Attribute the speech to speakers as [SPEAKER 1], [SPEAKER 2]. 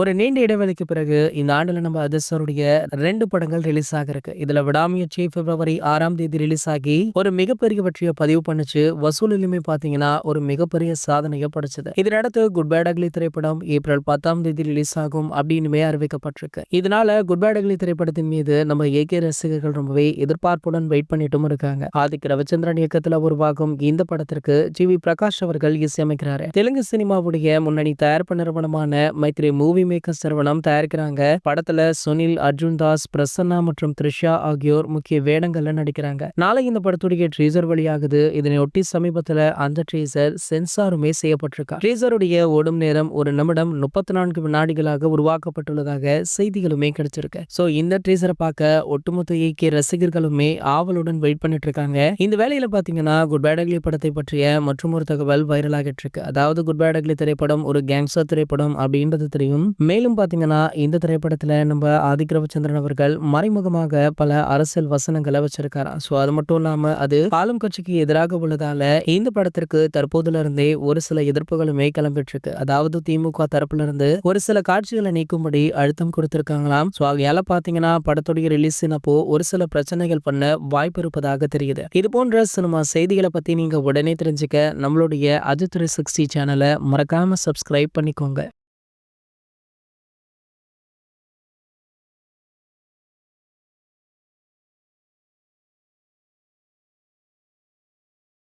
[SPEAKER 1] ஒரு நீண்ட இடைவெளிக்கு பிறகு இந்த ஆண்டுல நம்ம அதிர்ஷ்டருடைய 2 படங்கள் ரிலீஸ் ஆகிருக்கு. இதுல விடாமுயற்சி பிப்ரவரி 6ஆம் தேதி ரிலீஸ் ஆகி ஒரு மிகப்பெரிய வெற்றியை பதிவு பண்ணுச்சு. வசூலிலுமே பாத்தீங்கன்னா ஒரு மிகப்பெரிய சாதனையை படைச்சது. இதனடுத்து குட் பேட் அக்லி திரைப்படம் ஏப்ரல் 10ஆம் தேதி ரிலீஸ் ஆகும் அப்படின்னுமே அறிவிக்கப்பட்டிருக்கு. இதனால குட் பேட் அக்லி திரைப்படத்தின் மீது நம்ம ஏகே ரசிகர்கள் ரொம்பவே எதிர்பார்ப்புடன் வெயிட் பண்ணிட்டும் இருக்காங்க. ஆதித்ய ரவிச்சந்திரன் இயக்கத்துல உருவாகும் இந்த படத்திற்கு ஜி.வி. பிரகாஷ் அவர்கள் இசையமைக்கிறாரு. தெலுங்கு சினிமாவுடைய முன்னணி தயாரிப்பு நிறுவனமான மைத்ரி மூவி மேக்கர்ஸ் நிறுவனம் தயாரிக்கிறாங்க. படத்துல சுனில், அர்ஜுன் தாஸ், பிரசன்னா மற்றும் த்ரிஷா ஆகியோர் முக்கிய வேடங்கள்ல நடிக்கிறாங்க. நாளை இந்த படத்துடைய ட்ரீசர் வெளியாகுது. இதனையொட்டி சமீபத்துல அந்த ட்ரீசர் சென்சாருமே செய்யப்பட்டிருக்கா. ட்ரீசருடைய ஓடும் நேரம் 1 நிமிடம் 34 வினாடிகளாக உருவாக்கப்பட்டுள்ளதாக செய்திகளுமே கிடைச்சிருக்கு. சோ இந்த ட்ரீசரை பார்க்க ஒட்டுமொத்த ஏகே ரசிகர்களுமே ஆவலுடன் வெயிட் பண்ணிட்டு இருக்காங்க. இந்த வேளையில பாத்தீங்கன்னா குட் பேட் அக்லி படத்தை பற்றிய மற்றும் ஒரு தகவல் வைரல் ஆகிட்டு இருக்கு. அதாவது குட் பேட் அக்லி திரைப்படம் ஒரு கேங்ஸ்டர் திரைப்படம் அப்படின்றது தெரியும். மேலும் பாத்தீங்கன்னா இந்த திரைப்படத்துல நம்ம ஆதித்ய ரவிச்சந்திரன் அவர்கள் மறைமுகமாக பல அரசியல் வசனங்களை வச்சிருக்காராம். சோ அது மட்டும் இல்லாம அது ஆளும் கட்சிக்கு எதிராக உள்ளதால இந்த படத்திற்கு தற்போதுல இருந்தே ஒரு சில எதிர்ப்புகளுமே கிளம்பிட்டு இருக்கு. அதாவது திமுக தரப்புல இருந்து ஒரு சில காட்சிகளை நீக்கும்படி அழுத்தம் கொடுத்திருக்காங்களாம். சோ ஆகையால பாத்தீங்கன்னா படத்துடைய ரிலீஸினப்போ ஒரு சில பிரச்சனைகள் பண்ண வாய்ப்பு இருப்பதாக தெரியுது. இது போன்ற சினிமா செய்திகளை பத்தி நீங்க உடனே தெரிஞ்சுக்க நம்மளுடைய அஜித் 360 சேனலை மறக்காம சப்ஸ்கிரைப் பண்ணிக்கோங்க.